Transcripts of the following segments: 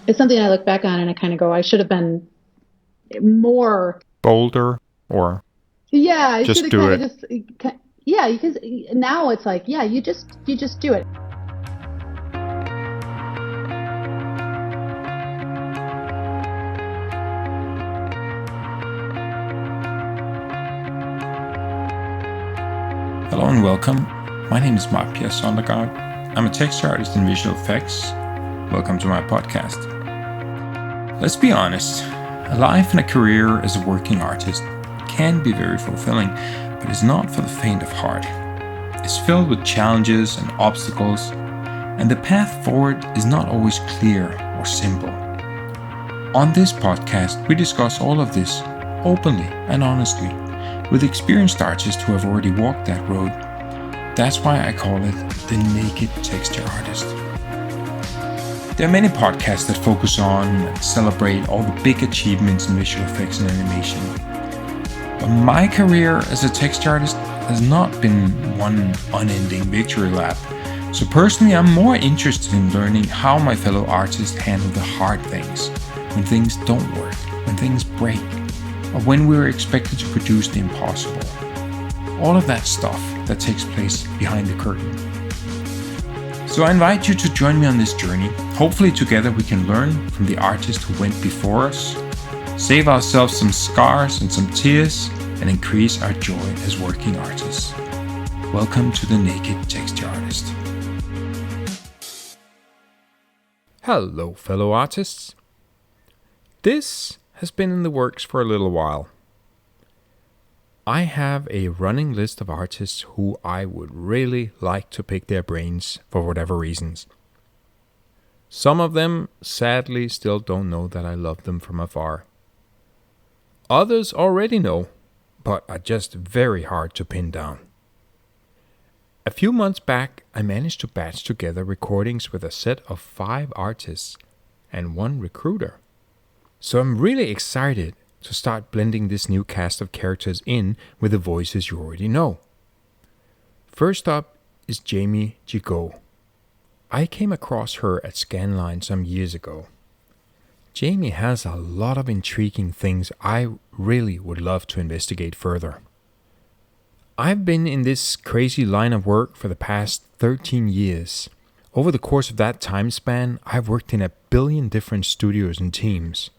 It's something I look back on and I kind of go, I should have been more. Bolder or Yeah, I should just have do kind of it? just. Yeah, because now it's like, yeah, you just do it. Hello and welcome. My name is Myriam Catrin. I'm a texture artist in visual effects. Welcome to my podcast. Let's be honest, a life and a career as a working artist can be very fulfilling, but it's not for the faint of heart. It's filled with challenges and obstacles, and the path forward is not always clear or simple. On this podcast, we discuss all of this openly and honestly with experienced artists who have already walked that road. That's why I call it the naked texture artist. There are many podcasts that focus on and celebrate all the big achievements in visual effects and animation. But my career as a texture artist has not been one unending victory lap. So personally, I'm more interested in learning how my fellow artists handle the hard things, when things don't work, when things break, or when we're expected to produce the impossible. All of that stuff that takes place behind the curtain. So I invite you to join me on this journey. Hopefully together we can learn from the artists who went before us, save ourselves some scars and some tears, and increase our joy as working artists. Welcome to the Naked Texture Artist. Hello fellow artists. This has been in the works for a little while. I have a running list of artists who I would really like to pick their brains for whatever reasons. Some of them sadly still don't know that I love them from afar. Others already know, but are just very hard to pin down. A few months back, I managed to batch together recordings with a set of 5 artists and 1 recruiter. So I'm really excited to start blending this new cast of characters in with the voices you already know. First up is Jami Gigot. I came across her at Scanline some years ago. Jami has a lot of intriguing things I really would love to investigate further. I've been in this crazy line of work for the past 13 years. Over the course of that time span, I've worked in 1 billion different studios and teams.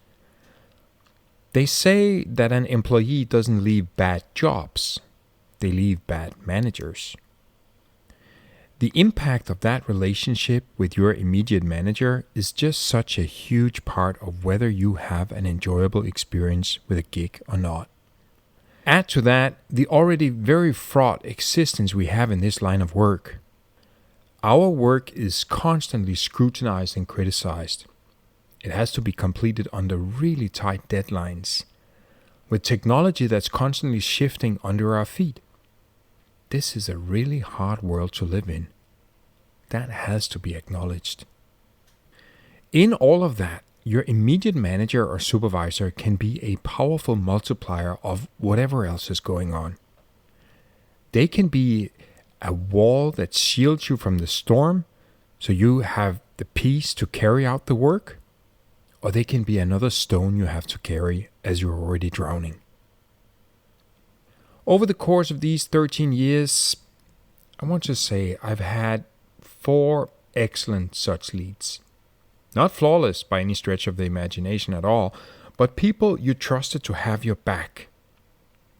They say that an employee doesn't leave bad jobs, they leave bad managers. The impact of that relationship with your immediate manager is just such a huge part of whether you have an enjoyable experience with a gig or not. Add to that the already very fraught existence we have in this line of work. Our work is constantly scrutinized and criticized. It has to be completed under really tight deadlines, with technology that's constantly shifting under our feet. This is a really hard world to live in. That has to be acknowledged. In all of that, your immediate manager or supervisor can be a powerful multiplier of whatever else is going on. They can be a wall that shields you from the storm, so you have the peace to carry out the work, or they can be another stone you have to carry as you're already drowning. Over the course of these 13 years, I want to say I've had 4 excellent such leads. Not flawless by any stretch of the imagination at all, but people you trusted to have your back.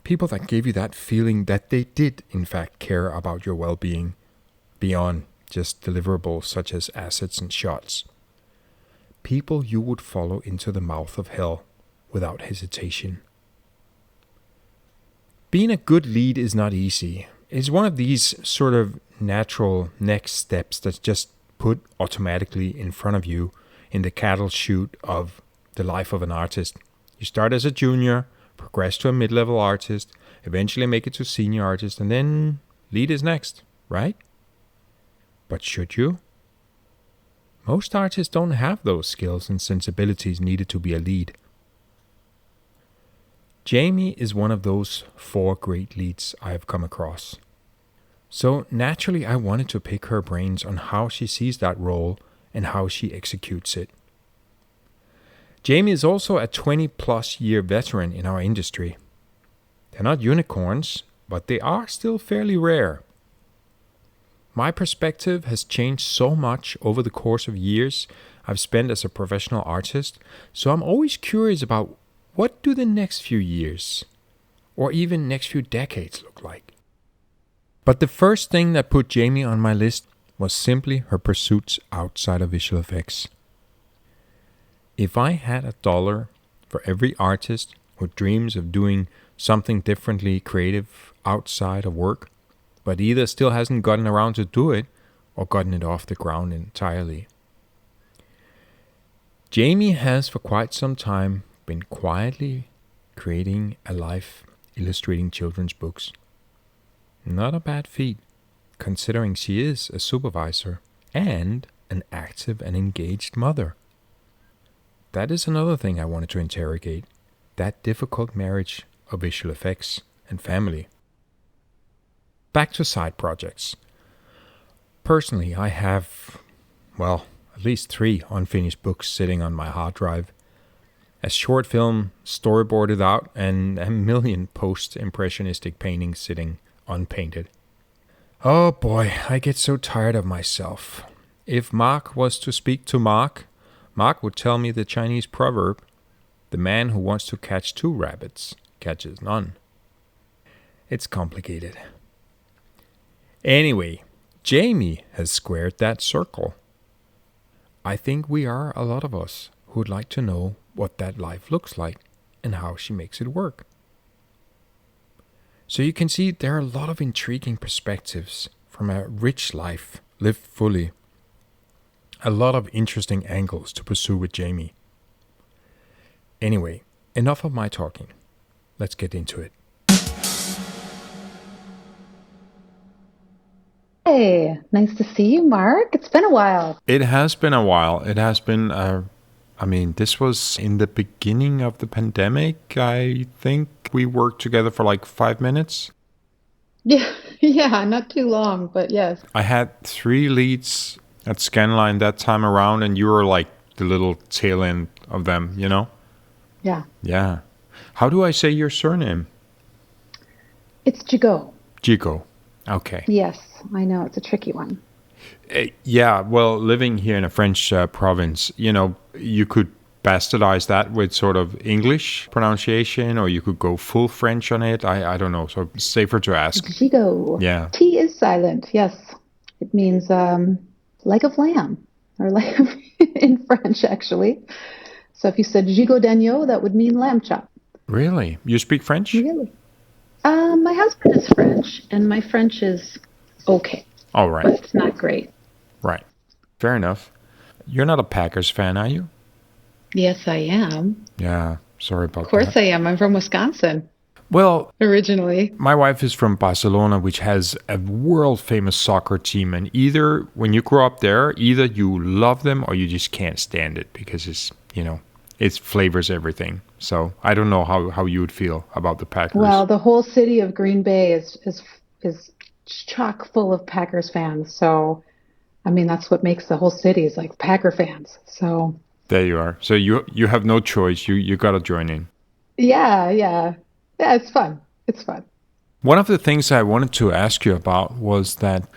People that gave you that feeling that they did in fact care about your well-being, beyond just deliverables such as assets and shots. People you would follow into the mouth of hell without hesitation. Being a good lead is not easy. It's one of these sort of natural next steps that's just put automatically in front of you in the cattle chute of the life of an artist. You start as a junior, progress to a mid-level artist, eventually make it to senior artist, and then lead is next, right? But should you? Most artists don't have those skills and sensibilities needed to be a lead. Jami is one of those 4 great leads I have come across. So naturally I wanted to pick her brains on how she sees that role and how she executes it. Jami is also a 20-plus year veteran in our industry. They're not unicorns, but they are still fairly rare. My perspective has changed so much over the course of years I've spent as a professional artist, so I'm always curious about what do the next few years, or even next few decades look like. But the first thing that put Jami on my list was simply her pursuits outside of visual effects. If I had $1 for every artist who dreams of doing something differently creative outside of work, but either still hasn't gotten around to do it or gotten it off the ground entirely. Jami has for quite some time been quietly creating a life illustrating children's books. Not a bad feat, considering she is a supervisor and an active and engaged mother. That is another thing I wanted to interrogate, that difficult marriage of visual effects and family. Back to side projects. Personally, I have, at least 3 unfinished books sitting on my hard drive. A short film storyboarded out and a million post-impressionistic paintings sitting unpainted. Oh boy, I get so tired of myself. If Mark was to speak to Mark would tell me the Chinese proverb, the man who wants to catch 2 rabbits catches none. It's complicated. Anyway, Jami has squared that circle. I think we are a lot of us who would like to know what that life looks like and how she makes it work. So you can see there are a lot of intriguing perspectives from a rich life lived fully. A lot of interesting angles to pursue with Jami. Anyway, enough of my talking. Let's get into it. Hey, nice to see you, Mark. It's been a while. It has been a while. It has been, this was in the beginning of the pandemic. I think we worked together for like 5 minutes. Yeah, not too long, but yes. I had 3 leads at Scanline that time around, and you were like the little tail end of them, you know? Yeah. Yeah. How do I say your surname? It's Gigot. Gigot. Okay. Yes, I know. It's a tricky one. Yeah, well, living here in a French province, you could bastardize that with sort of English pronunciation, or you could go full French on it. I don't know. So safer to ask. Gigot. Yeah. T is silent. Yes. It means leg of lamb, or leg of in French, actually. So if you said gigot d'agneau, that would mean lamb chop. Really? You speak French? Really? My husband is French, and my French is okay. All right. But it's not great. Right. Fair enough. You're not a Packers fan, are you? Yes, I am. Yeah. Sorry about that. Of course I am. I'm from Wisconsin. Well, originally. My wife is from Barcelona, which has a world-famous soccer team. And either when you grow up there, either you love them or you just can't stand it because it's, it flavors everything. So I don't know how you would feel about the Packers. Well, the whole city of Green Bay is chock full of Packers fans. So, that's what makes the whole city is like Packer fans. So there you are. So you have no choice. You got to join in. Yeah, it's fun. It's fun. One of the things I wanted to ask you about was that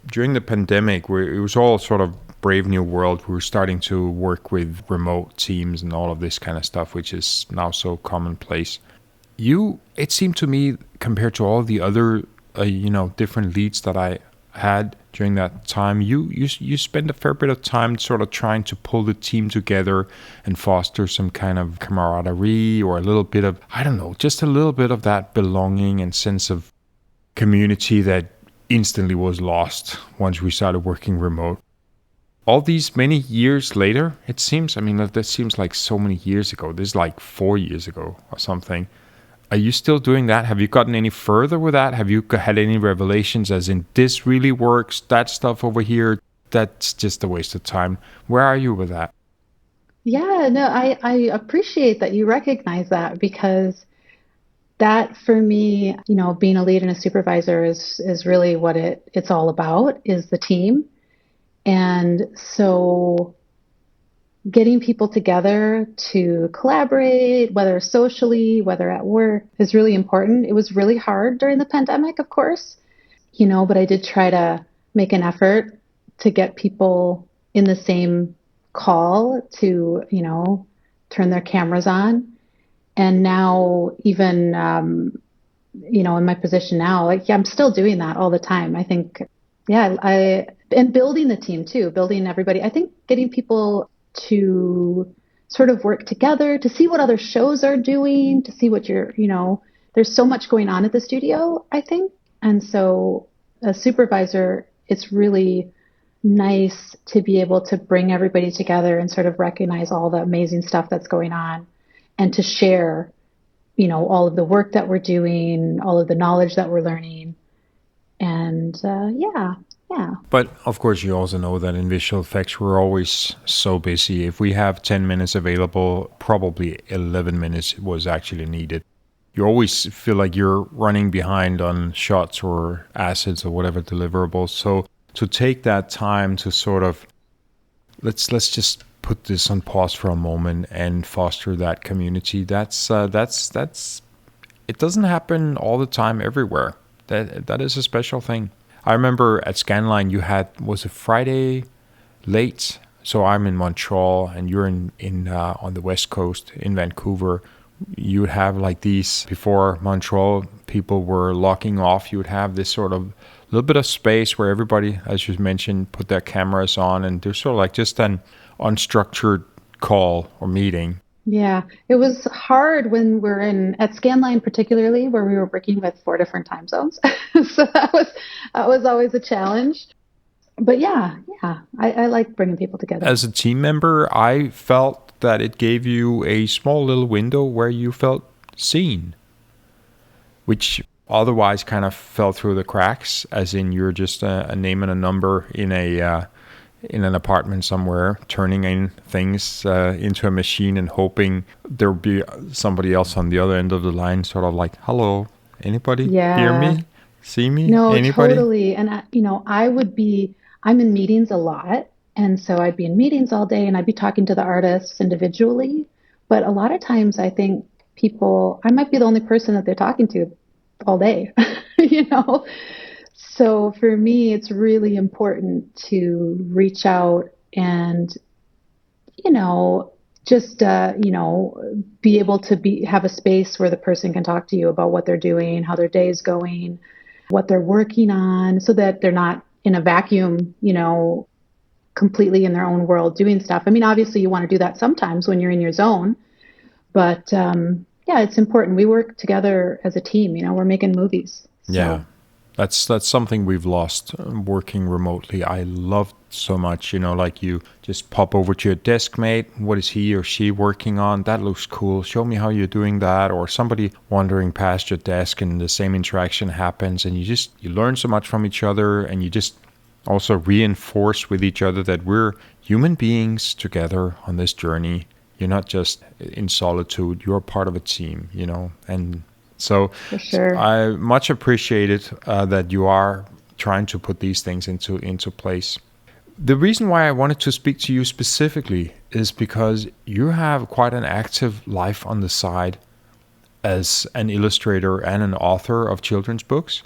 during the pandemic, where it was all sort of brave new world, we were starting to work with remote teams and all of this kind of stuff, which is now so commonplace. It seemed to me, compared to all the other, different leads that I had during that time, you spent a fair bit of time sort of trying to pull the team together and foster some kind of camaraderie or a little bit of, I don't know, just a little bit of that belonging and sense of community that instantly was lost once we started working remote. All these many years later, it seems, that seems like so many years ago. This is like 4 years ago or something. Are you still doing that? Have you gotten any further with that? Have you had any revelations as in this really works, that stuff over here, that's just a waste of time? Where are you with that? Yeah, no, I appreciate that you recognize that, because that for me, being a lead and a supervisor is really what it's all about, is the team. And so getting people together to collaborate, whether socially, whether at work, is really important. It was really hard during the pandemic, of course, but I did try to make an effort to get people in the same call to, turn their cameras on. And now, even, in my position now, I'm still doing that all the time. I think, and building the team too, building everybody. I think getting people to sort of work together, to see what other shows are doing, to see what there's so much going on at the studio, I think. And so as supervisor, it's really nice to be able to bring everybody together and sort of recognize all the amazing stuff that's going on and to share, all of the work that we're doing, all of the knowledge that we're learning. And yeah. But of course, you also know that in visual effects, we're always so busy. If we have 10 minutes available, probably 11 minutes was actually needed. You always feel like you're running behind on shots or assets or whatever deliverables. So to take that time to sort of, let's just put this on pause for a moment and foster that community. That's it doesn't happen all the time everywhere. That is a special thing. I remember at Scanline you had, was it Friday late? So I'm in Montreal and you're in on the West Coast in Vancouver. You would have like these, before Montreal people were locking off, you would have this sort of little bit of space where everybody, as you mentioned, put their cameras on, and there's sort of like just an unstructured call or meeting. Yeah, it was hard when we're at Scanline, particularly where we were working with 4 different time zones. So that was always a challenge. But yeah, I like bringing people together. As a team member, I felt that it gave you a small little window where you felt seen, which otherwise kind of fell through the cracks, as in you're just a name and a number in an apartment somewhere, turning in things into a machine and hoping there'll be somebody else on the other end of the line, sort of like, hello, anybody hear me? See me? No, anybody? Totally. And, I'm in meetings a lot. And so I'd be in meetings all day and I'd be talking to the artists individually. But a lot of times I think I might be the only person that they're talking to all day, So for me, it's really important to reach out and, just, be able to have a space where the person can talk to you about what they're doing, how their day is going, what they're working on, so that they're not in a vacuum, completely in their own world doing stuff. I mean, obviously you want to do that sometimes when you're in your zone, but it's important. We work together as a team, we're making movies. So. Yeah. That's something we've lost working remotely. I loved so much, like you just pop over to your desk mate. What is he or she working on? That looks cool. Show me how you're doing that. Or somebody wandering past your desk and the same interaction happens, and you learn so much from each other, and you just also reinforce with each other that we're human beings together on this journey. You're not just in solitude. You're part of a team, and so for sure. I much appreciate it that you are trying to put these things into place. The reason why I wanted to speak to you specifically is because you have quite an active life on the side as an illustrator and an author of children's books.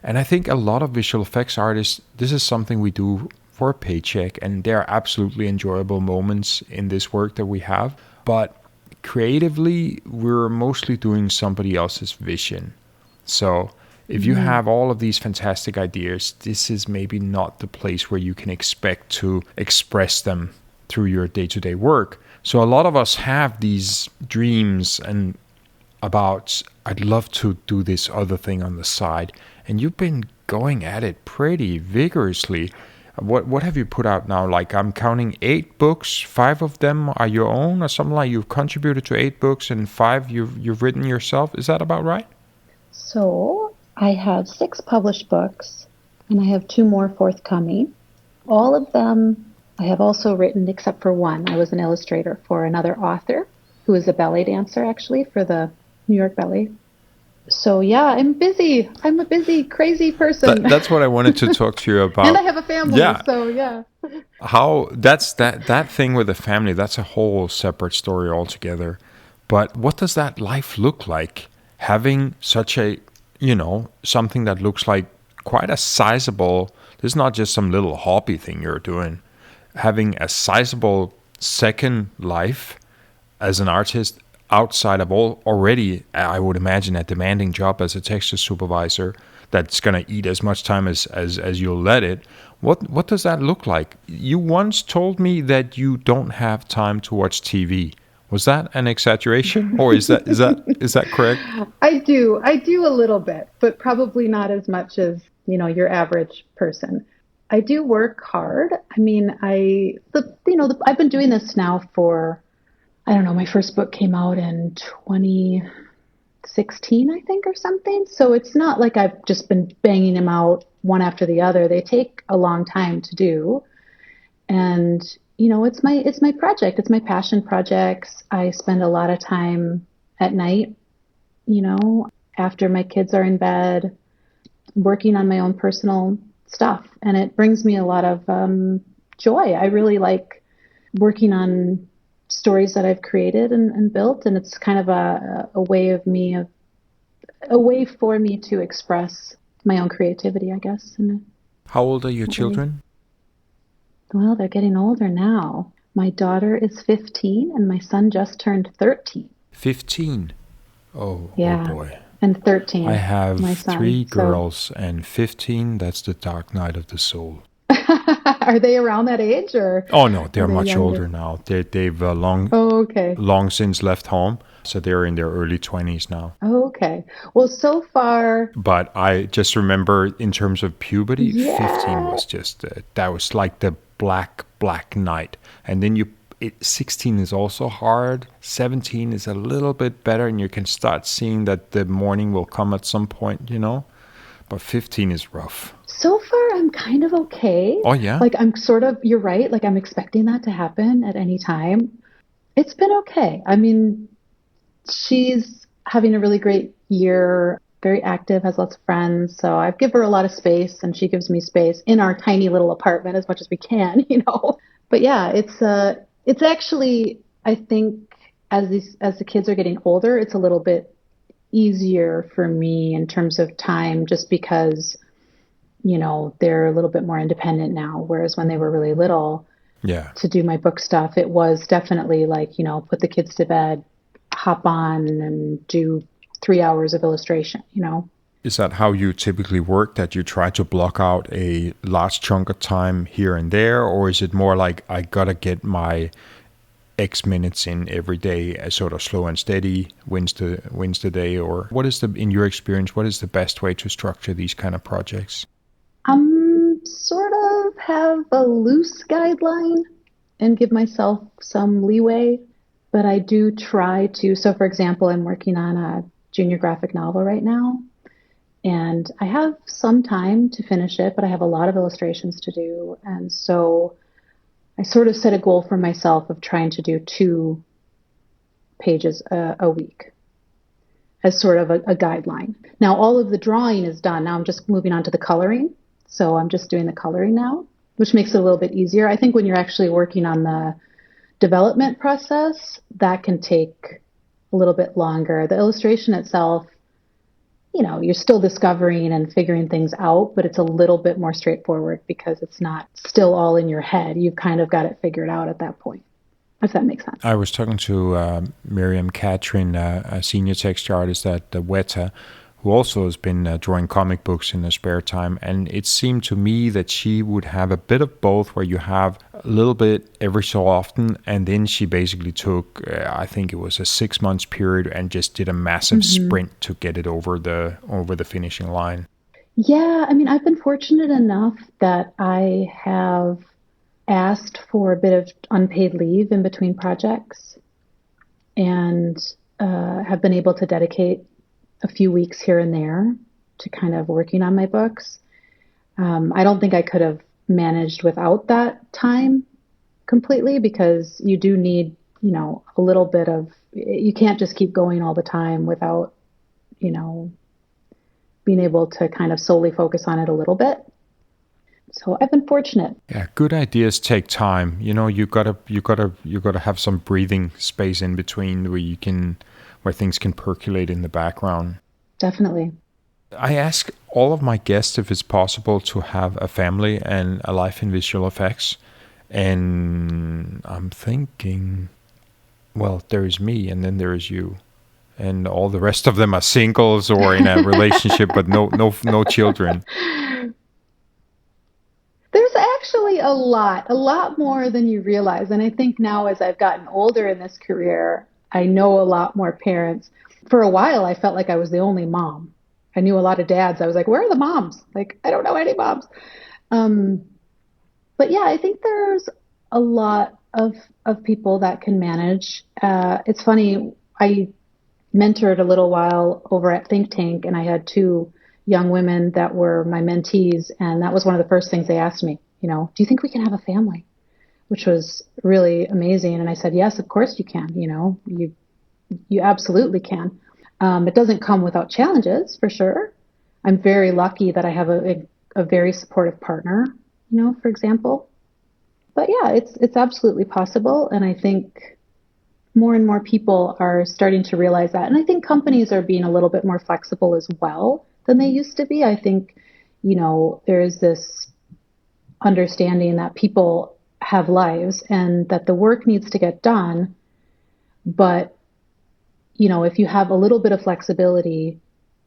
And I think a lot of visual effects artists, this is something we do for a paycheck, and there are absolutely enjoyable moments in this work that we have. But creatively, we're mostly doing somebody else's vision. So if you have all of these fantastic ideas, this is maybe not the place where you can expect to express them through your day-to-day work. So a lot of us have these dreams and about, I'd love to do this other thing on the side. And you've been going at it pretty vigorously. What have you put out now? Like, I'm counting 8 books. 5 of them are your own, or something like you've contributed to 8 books and 5 you've written yourself. Is that about right? So I have 6 published books, and I have 2 more forthcoming. All of them I have also written, except for one. I was an illustrator for another author who is a ballet dancer, actually, for the New York Ballet. So yeah, I'm busy. I'm a busy, crazy person. That's what I wanted to talk to you And I about. have a family, Yeah, so yeah. how that's that thing with the family. That's a whole separate story altogether. But what does that life look like? Having such a, something that looks like quite a sizable. This is not just some little hobby thing you're doing. Having a sizable second life as an artist outside of all already, I would imagine, a demanding job as a texture supervisor that's going to eat as much time as you'll let it. What does that look like? You once told me that you don't have time to watch TV. Was that an exaggeration, or is that correct? I do a little bit, but probably not as much as, your average person. I do work hard. I mean, I've been doing this now for, I don't know, my first book came out in 2016, I think, or something. So it's not like I've just been banging them out one after the other. They take a long time to do. And, it's my project. It's my passion projects. I spend a lot of time at night, you know, after my kids are in bed, working on my own personal stuff. And it brings me a lot of joy. I really like working on stories that I've created and built. And it's kind of a way for me to express my own creativity, I guess. In How old are your a way. children? Well, they're getting older now. My daughter is 15 and my son just turned 13. 15. Oh Yeah, boy. and I 13, have my son. three So girls, and 15. That's the dark night of the soul. are they around that age or Oh no, are they're they much younger? older now. They've long Oh, okay. long since left home, so they're in their early 20s now. Oh, okay. Well, so far, But I just remember in terms of puberty, 15 yeah. was just that was like the black night. And then 16 is also hard. 17 is a little bit better, and you can start seeing that the morning will come at some point. But 15 is rough. So far, I'm kind of okay. Oh yeah. Like, you're right. Like, I'm expecting that to happen at any time. It's been okay. I mean, she's having a really great year, very active, has lots of friends. So I give her a lot of space and she gives me space in our tiny little apartment as much as we can, But yeah, it's actually, I think, as the kids are getting older, it's a little bit easier for me in terms of time just because, they're a little bit more independent now, whereas when they were really little, Yeah. to do my book stuff, it was definitely like, put the kids to bed, hop on and do 3 hours of illustration. Is that how you typically work? That you try to block out a large chunk of time here and there, or is it more like I gotta get my X minutes in every day, as sort of slow and steady wins the day? Or what is in your experience, what is the best way to structure these kind of projects? Sort of have a loose guideline and give myself some leeway, but I do try to. So, for example, I'm working on a junior graphic novel right now. And I have some time to finish it, but I have a lot of illustrations to do. And so I sort of set a goal for myself of trying to do 2 pages a week as sort of a guideline. Now, all of the drawing is done. Now I'm just moving on to the coloring. So I'm just doing the coloring now, which makes it a little bit easier. I think when you're actually working on the development process, that can take a little bit longer. The illustration itself, you're still discovering and figuring things out, but it's a little bit more straightforward because it's not still all in your head. You've kind of got it figured out at that point, if that makes sense. I was talking to Myriam Catrin, a senior texture artist at Weta, who also has been drawing comic books in her spare time. And it seemed to me that she would have a bit of both, where you have a little bit every so often. And then she basically took, I think it was a 6 months period, and just did a massive Hmm. sprint to get it over the finishing line. Yeah, I mean, I've been fortunate enough that I have asked for a bit of unpaid leave in between projects and have been able to dedicate a few weeks here and there to kind of working on my books. I don't think I could have managed without that time completely because you do need, a little bit of, you can't just keep going all the time without, being able to kind of solely focus on it a little bit. So I've been fortunate. Yeah, good ideas take time. You gotta have some breathing space in between where things can percolate in the background. Definitely. I ask all of my guests if it's possible to have a family and a life in visual effects. And I'm thinking, well, there is me and then there is you. And all the rest of them are singles or in a relationship but no children. There's actually a lot more than you realize. And I think now as I've gotten older in this career, I know a lot more parents. For a while, I felt like I was the only mom. I knew a lot of dads. I was like, where are the moms? Like, I don't know any moms. Um, but yeah, I think there's a lot of people that can manage. It's funny. I mentored a little while over at Think Tank, and I had two young women that were my mentees, and that was one of the first things they asked me, do you think we can have a family? Which was really amazing. And I said, yes, of course you can. You absolutely can. It doesn't come without challenges, for sure. I'm very lucky that I have a very supportive partner, for example. But yeah, it's absolutely possible, and I think more and more people are starting to realize that. And I think companies are being a little bit more flexible as well than they used to be. I think, there is this understanding that people have lives and that the work needs to get done. But, if you have a little bit of flexibility,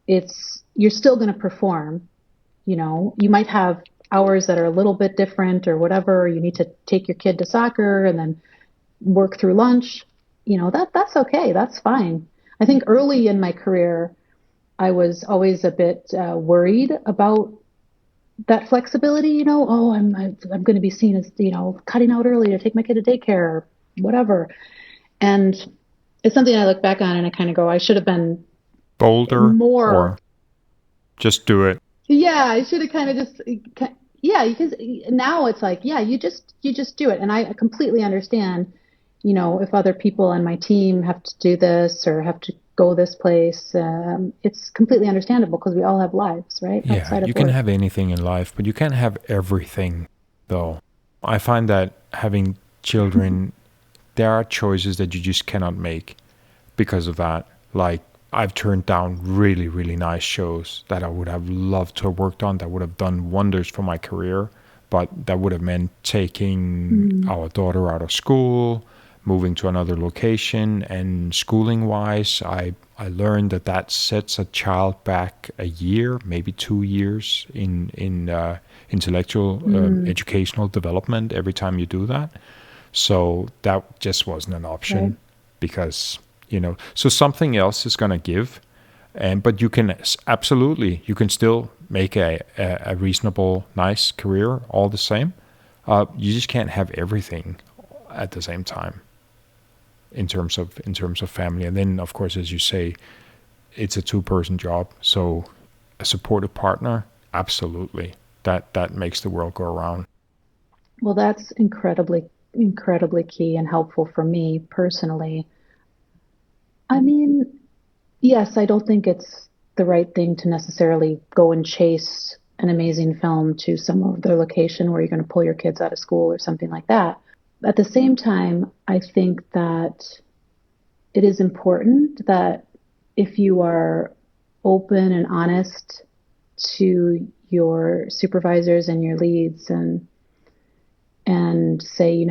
you're still going to perform. You might have hours that are a little bit different or whatever. You need to take your kid to soccer and then work through lunch. That's okay. That's fine. I think early in my career, I was always a bit worried about that flexibility. I'm going to be seen as cutting out early to take my kid to daycare or whatever. And it's something I look back on and I kind of go, I should have been Bolder more. or just do it. Yeah, I should have kind of just. Yeah, because now it's like, yeah, you just do it, and I completely understand. If other people on my team have to do this or have to go this place, it's completely understandable because we all have lives, right? Yeah, Outside of you can work. have anything in life, but you can't have everything, though. I find that having children, there are choices that you just cannot make because of that. Like, I've turned down really, really nice shows that I would have loved to have worked on, that would have done wonders for my career, but that would have meant taking Mm, our daughter out of school, moving to another location, and schooling wise, I learned that sets a child back a year, maybe 2 years in intellectual mm, educational development every time you do that. So that just wasn't an right. option because so something else is going to give, and but you can absolutely you can still make a reasonable, nice career all the same. You just can't have everything at the same time in terms of family. And then, of course, as you say, it's a two-person job, so a supportive partner, absolutely, that makes the world go around. Well, that's incredibly, incredibly key and helpful for me personally. I mean, yes, I don't think it's the right thing to necessarily go and chase an amazing film to some other location where you're going to pull your kids out of school or something like that. At the same time, I think that it is important that if you are open and honest to your supervisors and your leads and say,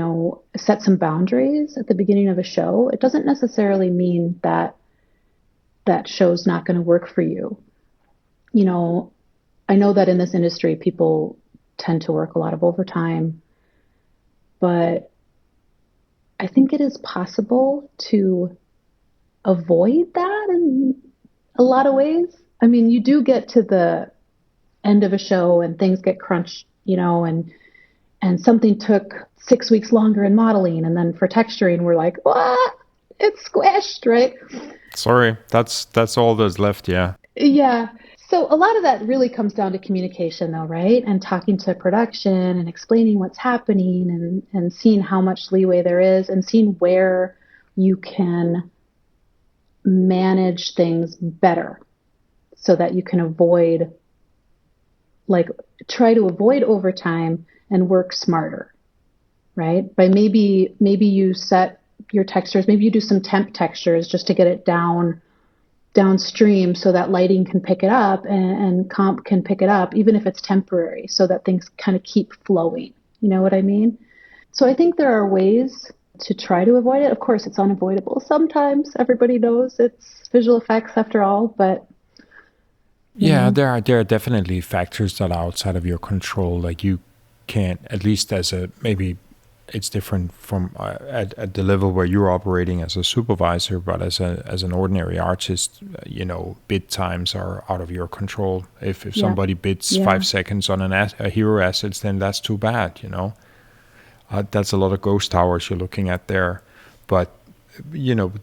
set some boundaries at the beginning of a show, it doesn't necessarily mean that that show's not going to work for you. You know, I know that in this industry, people tend to work a lot of overtime, but I think it is possible to avoid that in a lot of ways. I mean, you do get to the end of a show and things get crunched, and something took 6 weeks longer in modeling, and then for texturing, we're like, what? It's squished, right? Sorry, that's all that's left. Yeah. Yeah. So a lot of that really comes down to communication though, right? And talking to production and explaining what's happening and seeing how much leeway there is and seeing where you can manage things better. so that you can avoid, like, try to avoid overtime and work smarter, right? By maybe you set your textures, maybe you do some temp textures just to get it downstream so that lighting can pick it up and comp can pick it up, even if it's temporary, so that things kind of keep flowing. You know what I mean? So I think there are ways to try to avoid it. Of course, it's unavoidable sometimes. Everybody knows it's visual effects after all, but you Yeah, know, there are definitely factors that are outside of your control. Like you can't, at least as a maybe it's different from at the level where you're operating as a supervisor, but as an ordinary artist, bid times are out of your control. If yeah, somebody bids yeah, 5 seconds on a hero assets, then that's too bad. That's a lot of ghost hours you're looking at there. But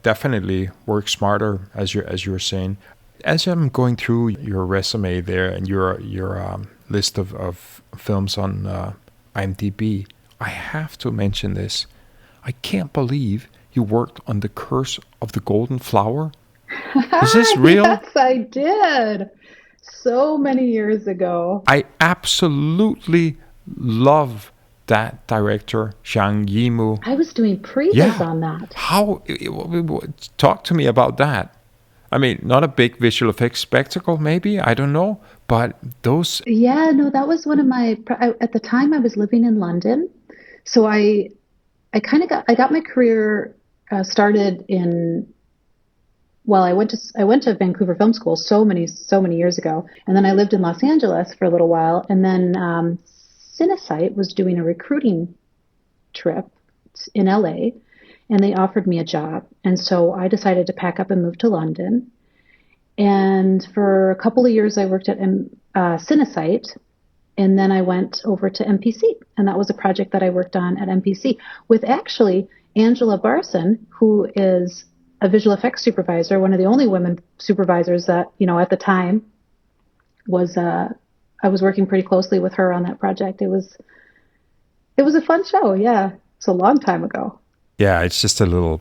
definitely work smarter, as you're saying. As I'm going through your resume there and your list of films on IMDb, I have to mention this. I can't believe you worked on The Curse of the Golden Flower. Is this real? yes, I did. So many years ago. I absolutely love that director, Zhang Yimou. I was doing previs Yeah. on that. How? Talk to me about that. I mean, not a big visual effects spectacle, maybe, I don't know, but those. Yeah, no, that was one of my, at the time I was living in London. So I got my career started in, well, I went to Vancouver Film School so many years ago. And then I lived in Los Angeles for a little while. And then Cinesight was doing a recruiting trip in LA and they offered me a job. And so I decided to pack up and move to London. And for a couple of years, I worked at Cinesight, and then I went over to MPC, and that was a project that I worked on at MPC with actually Angela Barson, who is a visual effects supervisor, one of the only women supervisors that, at the time was, I was working pretty closely with her on that project. It was a fun show. Yeah. It's a long time ago. Yeah, it's just a little.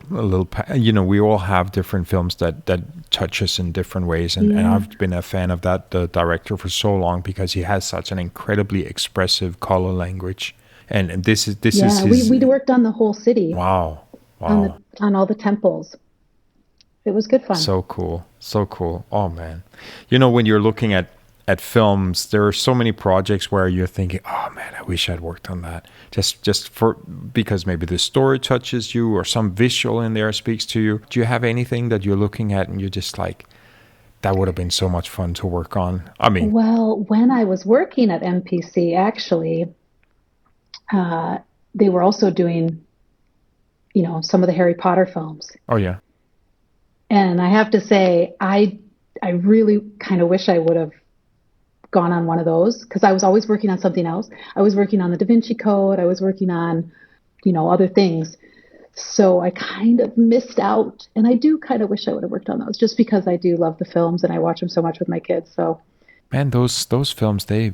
We all have different films that touch us in different ways, and Yeah. I've been a fan of that the director for so long because he has such an incredibly expressive color language, and this is Yeah. his. We worked on the whole city, Wow, on wow, on all the temples. It was good fun. so cool, so cool. Oh man, when you're looking at films, there are so many projects where you're thinking, oh man, I wish I'd worked on that. Just for because maybe the story touches you or some visual in there speaks to you. Do you have anything that you're looking at and you're just like, that would have been so much fun to work on? I mean, Well, when I was working at MPC, actually, uh, they were also doing, some of the Harry Potter films. oh yeah. And I have to say, I really kind of wish I would have gone on one of those because I was always working on something else. I was working on the Da Vinci Code. I was working on, other things. So I kind of missed out. And I do kind of wish I would have worked on those just because I do love the films and I watch them so much with my kids. So Man, those films, they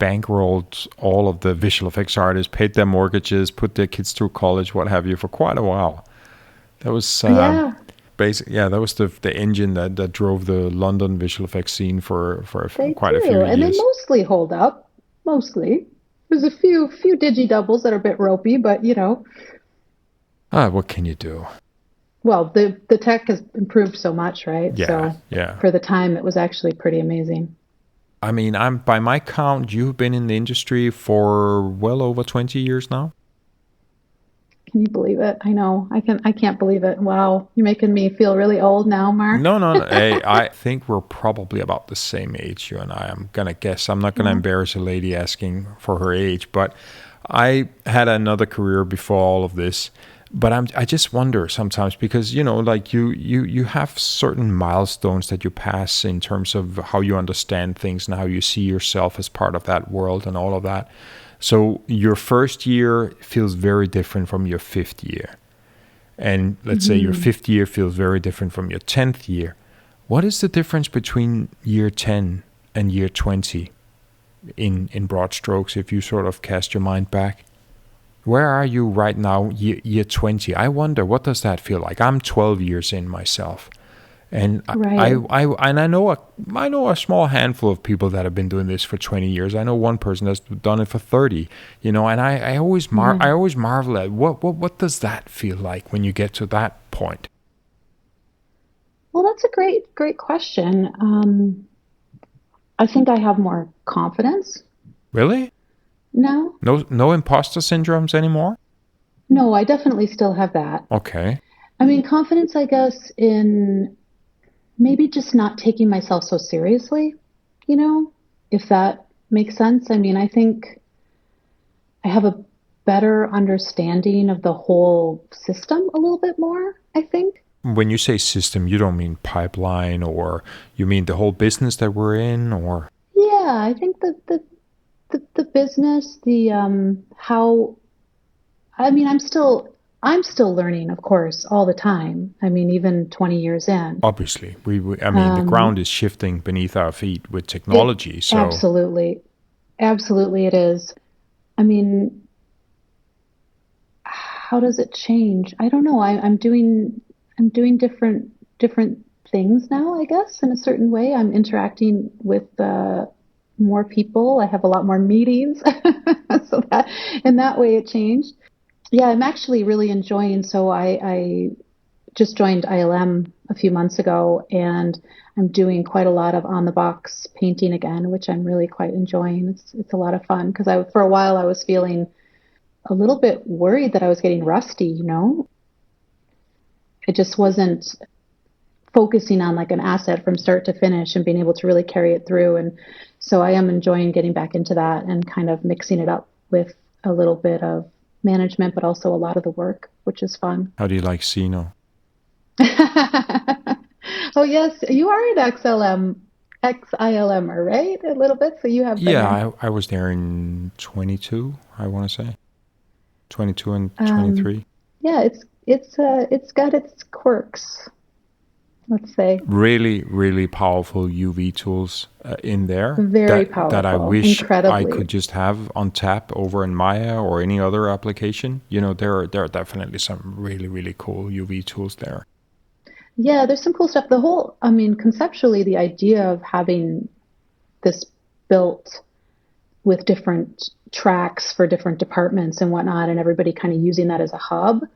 bankrolled all of the visual effects artists, paid their mortgages, put their kids through college, what have you, for quite a while. That was yeah, that was the engine that drove the London visual effects scene for they quite a few do. And they years. mostly hold up. Mostly. There's a few digi doubles that are a bit ropey, but What can you do? well, the tech has improved so much, right? Yeah, So yeah. for the time, it was actually pretty amazing. I mean, I'm by my count, you've been in the industry for well over 20 years now. Can you believe it? I know. I can't believe it. Wow. You're making me feel really old now, Mark. No, no, no. Hey, I think we're probably about the same age, you and I. I'm gonna guess. I'm not gonna Yeah. embarrass a lady asking for her age, but I had another career before all of this. But I just wonder sometimes because like you have certain milestones that you pass in terms of how you understand things and how you see yourself as part of that world and all of that. So your first year feels very different from your fifth year. And let's say your Hmm. fifth year feels very different from your 10th year. What is the difference between year 10 and year 20 in broad strokes if you sort of cast your mind back? Where are you right now, year 20? I wonder, what does that feel like? I'm 12 years in myself. And Right. I know a small handful of people that have been doing this for 20 years. I know one person that's done it for 30. And I always Yeah. I always marvel at what does that feel like when you get to that point. Well, that's a great question. I think I have more confidence Really? now. No imposter syndromes anymore? No, I definitely still have that. Okay. I mean, confidence, I guess, in maybe just not taking myself so seriously, you know, if that makes sense. I mean, I think I have a better understanding of the whole system a little bit more, I think. When you say system, you don't mean pipeline, or you mean the whole business that we're in, or Yeah, I think the business, the how I mean, I'm still learning, of course, all the time. I mean, even 20 years in. obviously I mean the Um, ground is shifting beneath our feet with it technology. So absolutely, absolutely it is. I mean, how does it change? I don't know. I'm doing different things now, I guess, in a certain way. I'm interacting with more people. I have a lot more meetings, so that in that way it changed. Yeah, I'm actually really enjoying. So I just joined ILM a few months ago, and I'm doing quite a lot of on the box painting again, which I'm really quite enjoying. It's a lot of fun because I for a while I was feeling a little bit worried that I was getting rusty, you know. I just wasn't focusing on like an asset from start to finish and being able to really carry it through. And so I am enjoying getting back into that and kind of mixing it up with a little bit of management, but also a lot of the work, which is fun. how do you like Sino? Oh yes, you are an XLM, XILMer, right? A little bit. So you have been there. Yeah, I was there in 22, I want to say. 22 and Um, 23. yeah, it's got its quirks, let's say. Really, really powerful UV tools in there Very that I powerful, wish I incredibly. could just have on tap over in Maya or any other application. There are definitely some really, really cool UV tools there. Yeah, there's some cool stuff. I mean, conceptually, the idea of having this built with different tracks for different departments and whatnot, and everybody kind of using that as a hub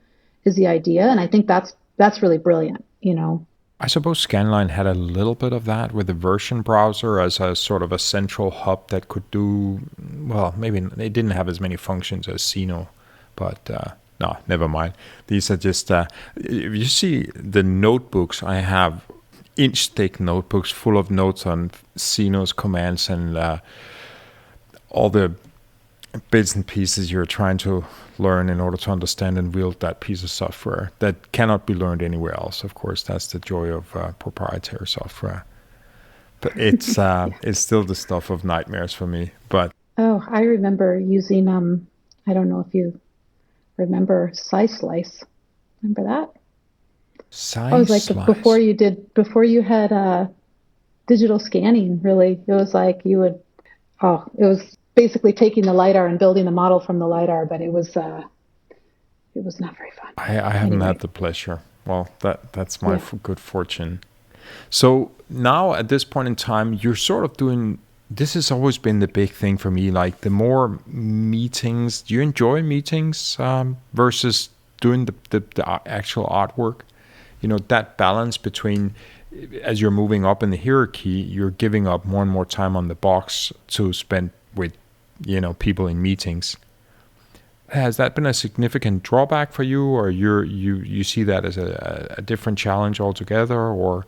is the idea. And I think that's really brilliant, you know. I suppose Scanline had a little bit of that with the version browser as a sort of a central hub that could do, well, maybe they didn't have as many functions as Sino, but no, never mind. These are just, if you see the notebooks, I have inch thick notebooks full of notes on Sino's commands and all the bits and pieces you're trying to learn in order to understand and wield that piece of software that cannot be learned anywhere else. Of course, that's the joy of proprietary software. But it's still the stuff of nightmares for me. But Oh, I remember using I don't know if you remember Slice. Remember that? I was size like slice. before you had digital scanning, really. It was like you would it was basically taking the lidar and building the model from the lidar, but it was not very fun. I haven't had Anyway, the pleasure. Well, that's my yeah. good fortune. So now at this point in time, you're sort of doing. This has always been the big thing for me. Like the more meetings, do you enjoy meetings versus doing the actual artwork? That balance between as you're moving up in the hierarchy, you're giving up more and more time on the box to spend with people in meetings. Has that been a significant drawback for you, or you see that as a different challenge altogether, or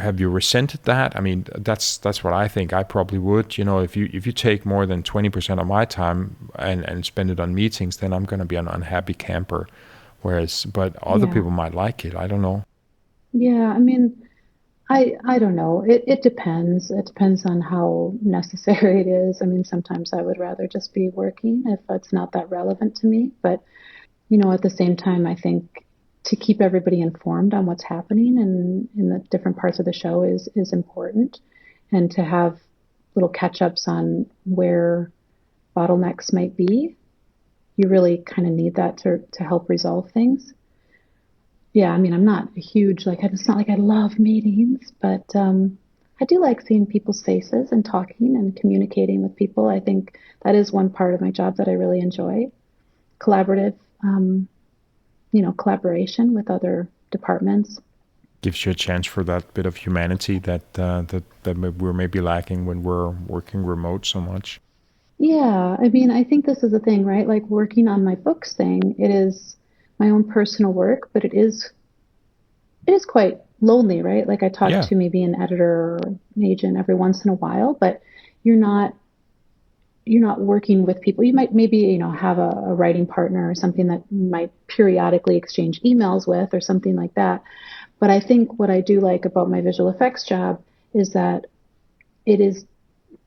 have you resented that? I mean, that's what I think. I probably would. If you take more than 20% of my time and spend it on meetings, then I'm going to be an unhappy camper. But other Yeah. people might like it. I don't know. Yeah, I mean, I don't know. It depends. It depends on how necessary it is. I mean, sometimes I would rather just be working if it's not that relevant to me. But, you know, at the same time, I think to keep everybody informed on what's happening and in the different parts of the show is important. And to have little catch-ups on where bottlenecks might be, you really kind of need that to help resolve things. Yeah, I mean, I'm not a huge, like, it's not like I love meetings, but I do like seeing people's faces and talking and communicating with people. I think that is one part of my job that I really enjoy. Collaborative, um, collaboration with other departments. Gives you a chance for that bit of humanity that we're maybe lacking when we're working remote so much. Yeah, I mean, I think this is the thing, right? Like working on my books thing, it is my own personal work, but it is quite lonely, right? Like I talk Yeah. to maybe an editor or an agent every once in a while, but you're not you're not working with people. You might maybe, have a writing partner or something that you might periodically exchange emails with or something like that. But I think what I do like about my visual effects job is that it is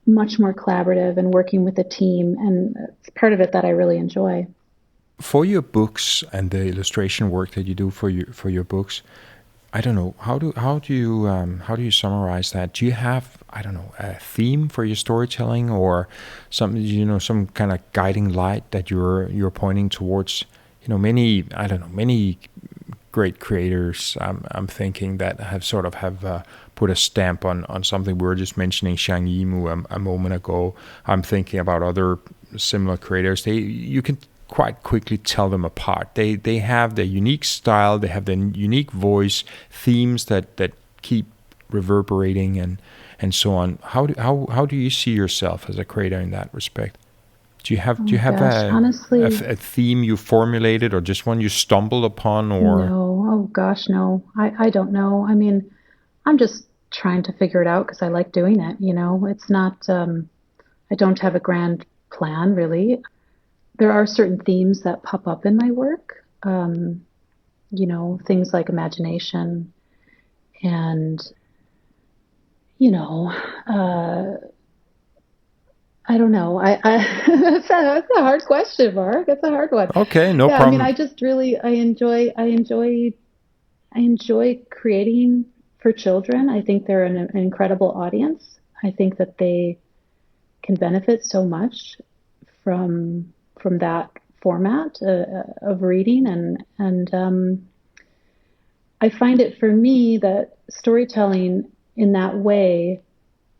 much more collaborative and working with a team, and it's part of it that I really enjoy. For your books and the illustration work that you do for your books, I don't know how do you summarize that? Do you have, I don't know, a theme for your storytelling, or some, some kind of guiding light that you're pointing towards? Many, I don't know, many great creators. I'm thinking that have put a stamp on something. We were just mentioning Zhang Yimou a moment ago. I'm thinking about other similar creators. You can quite quickly tell them apart. They have their unique style. They have their unique voice, themes that keep reverberating and so on. How do you see yourself as a creator in that respect? Do you Oh have gosh, honestly, a theme you formulated, or just one you stumbled upon, or no. Oh gosh, no. I don't know. I mean, I'm just trying to figure it out because I like doing it, It's not I don't have a grand plan really. There are certain themes that pop up in my work. Things like imagination and, you know, uh, I don't know. That's a hard question, Mark. That's a hard one. okay, no Yeah, I mean, problem. I just really I enjoy creating for children. I think they're an incredible audience. I think that they can benefit so much from that format of reading and I find it for me that storytelling in that way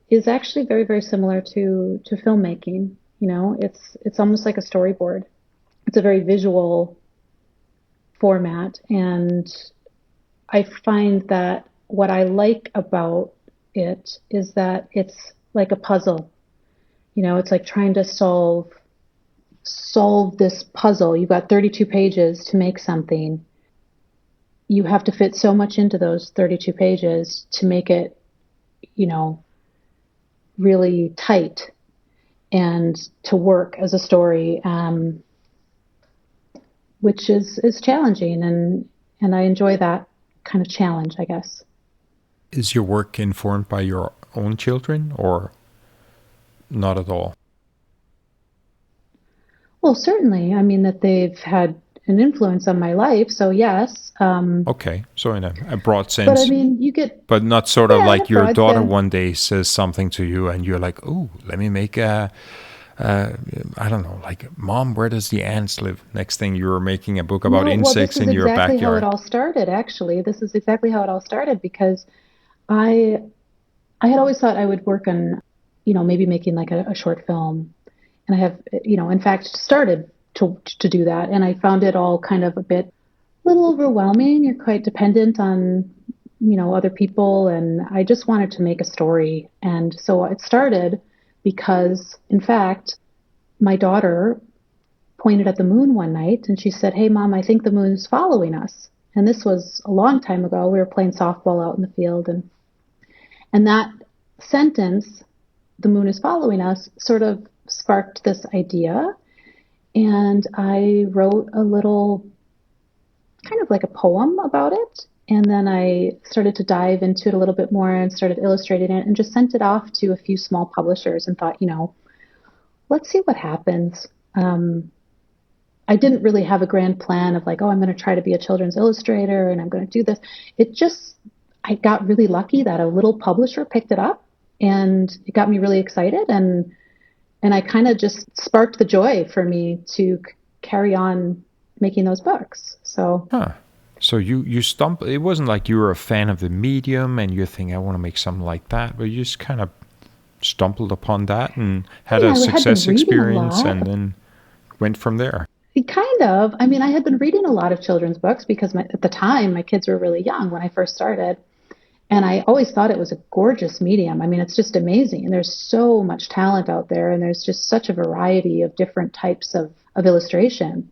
is actually very very similar to filmmaking. It's almost like a storyboard. It's a very visual format, and I find that what I like about it is that it's like a puzzle. It's like trying to solve this puzzle. You've got 32 pages to make something. You have to fit so much into those 32 pages to make it, you know, really tight and to work as a story, which is challenging, and I enjoy that kind of challenge, I guess. Is your work informed by your own children, or not at all? Well, certainly, I mean that they've had an influence on my life, so yes. Okay, so in a broad But I sense, mean, you get, but not sort of yeah, in a like your broad daughter sense. one day says something to you and you're like, oh, let me make uh, I don't know, like, Mom, where does the ants live? Next thing you're making a book about No, well, this insects is in your exactly how it backyard. all started, actually. This is exactly how it all started because I I had always thought I would work on, maybe making like a short film. And I have, in fact, started to do that. And I found it all kind of a little overwhelming. You're quite dependent on, other people. And I just wanted to make a story. And so it started because, in fact, my daughter pointed at the moon one night and she said, "Hey, Mom, I think the moon's following us." And this was a long time ago. We were playing softball out in the field. And that sentence, "the moon is following us," sort of sparked this idea. And I wrote a little kind of like a poem about it. And then I started to dive into it a little bit more and started illustrating it and just sent it off to a few small publishers and thought, let's see what happens. I didn't really have a grand plan of like, oh, I'm going to try to be a children's illustrator and I'm going to do this. It just, I got really lucky that a little publisher picked it up and it got me really excited and I kind of just sparked the joy for me to carry on making those books. So Huh. So you stumbled. It wasn't like you were a fan of the medium and you think I want to make something like that, but you just kind of stumbled upon that and had a I had been success reading a experience and lot. then went from there. Kind of. I mean, I had been reading a lot of children's books because at the time my kids were really young when I first started. And I always thought it was a gorgeous medium. I mean, it's just amazing. And there's so much talent out there. And there's just such a variety of different types of illustration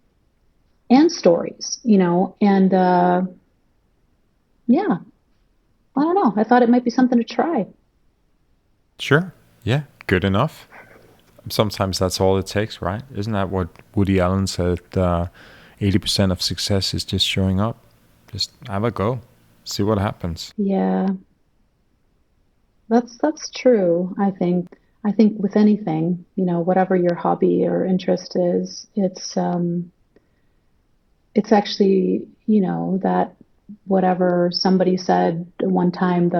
and stories, And yeah, I don't know. I thought it might be something to try. Sure. Yeah. Good enough. Sometimes that's all it takes, right? Isn't that what Woody Allen said? 80% of success is just showing up. Just have a go. See what happens. Yeah, that's true. I think with anything, whatever your hobby or interest is, it's actually, that whatever somebody said one time,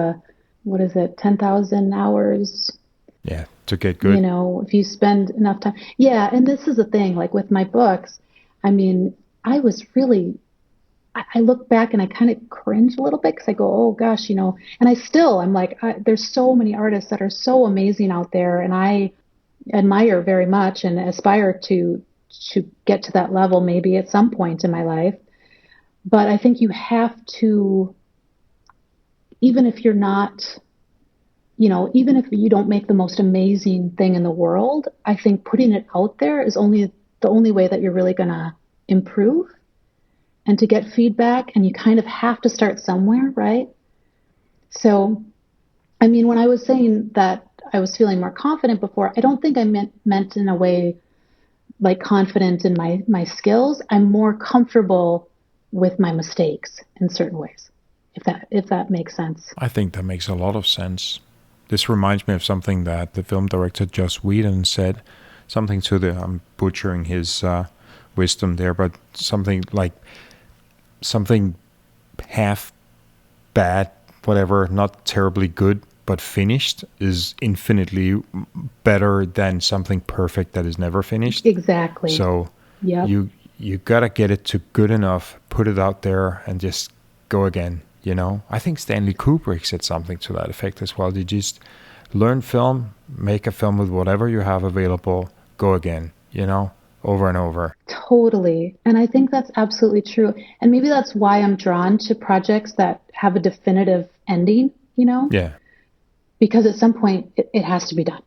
what is it, 10,000 hours? Yeah, to get good. If you spend enough time. Yeah, and this is the thing, like with my books, I mean, I was really, I look back and I kind of cringe a little bit because I go, oh gosh, and I'm like, there's so many artists that are so amazing out there, and I admire very much and aspire to get to that level maybe at some point in my life. But I think you have to, even if you're not, even if you don't make the most amazing thing in the world, I think putting it out there is the only way that you're really going to improve and to get feedback. And you kind of have to start somewhere, right? So, I mean, when I was saying that I was feeling more confident before, I don't think I meant in a way like confident in my skills. I'm more comfortable with my mistakes in certain ways, if that makes sense. I think that makes a lot of sense. This reminds me of something that the film director Joss Whedon said, something to I'm butchering his wisdom there, but something like something half bad, whatever, not terribly good, but finished is infinitely better than something perfect that is never finished. Exactly. So yep. you gotta get it to good enough, put it out there, and just go again. I think Stanley Kubrick said something to that effect as well. You just learn film, make a film with whatever you have available, go again, over and over. Totally. And I think that's absolutely true. And maybe that's why I'm drawn to projects that have a definitive ending, Yeah. Because at some point it has to be done,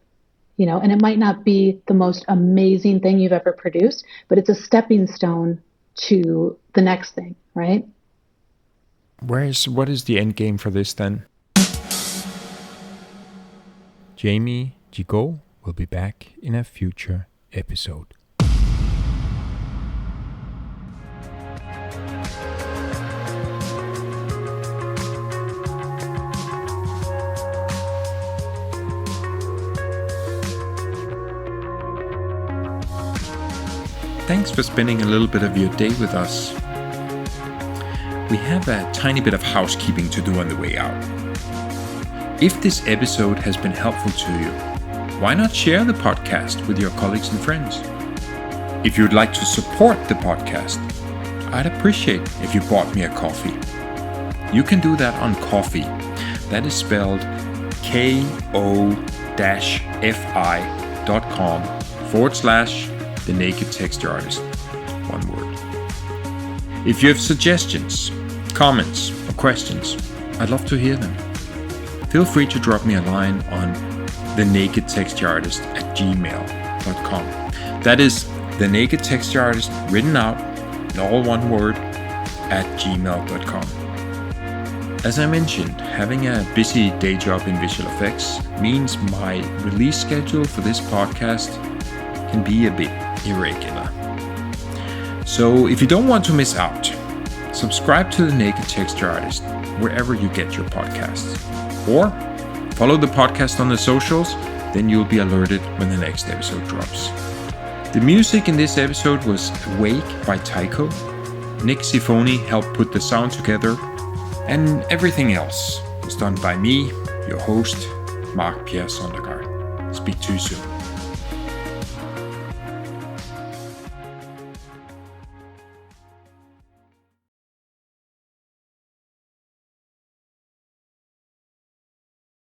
and it might not be the most amazing thing you've ever produced, but it's a stepping stone to the next thing, right? What is the end game for this then? Jami Gigot will be back in a future episode. Thanks for spending a little bit of your day with us. We have a tiny bit of housekeeping to do on the way out. If this episode has been helpful to you, why not share the podcast with your colleagues and friends? If you'd like to support the podcast, I'd appreciate if you bought me a coffee. You can do that on Ko-fi. That is spelled ko-fi.com/The Naked Texture Artist. One word. If you have suggestions, comments, or questions, I'd love to hear them. Feel free to drop me a line on thenakedtextureartist@gmail.com. That is The Naked Texture Artist written out in all one word @gmail.com. As I mentioned, having a busy day job in visual effects means my release schedule for this podcast can be a bit irregular. So if you don't want to miss out, subscribe to The Naked Texture Artist wherever you get your podcasts. Or follow the podcast on the socials, then you'll be alerted when the next episode drops. The music in this episode was Awake by Taiko. Nick Sifoni helped put the sound together, and everything else was done by me, your host, Mark Pierre Sondergaard. Speak to you soon.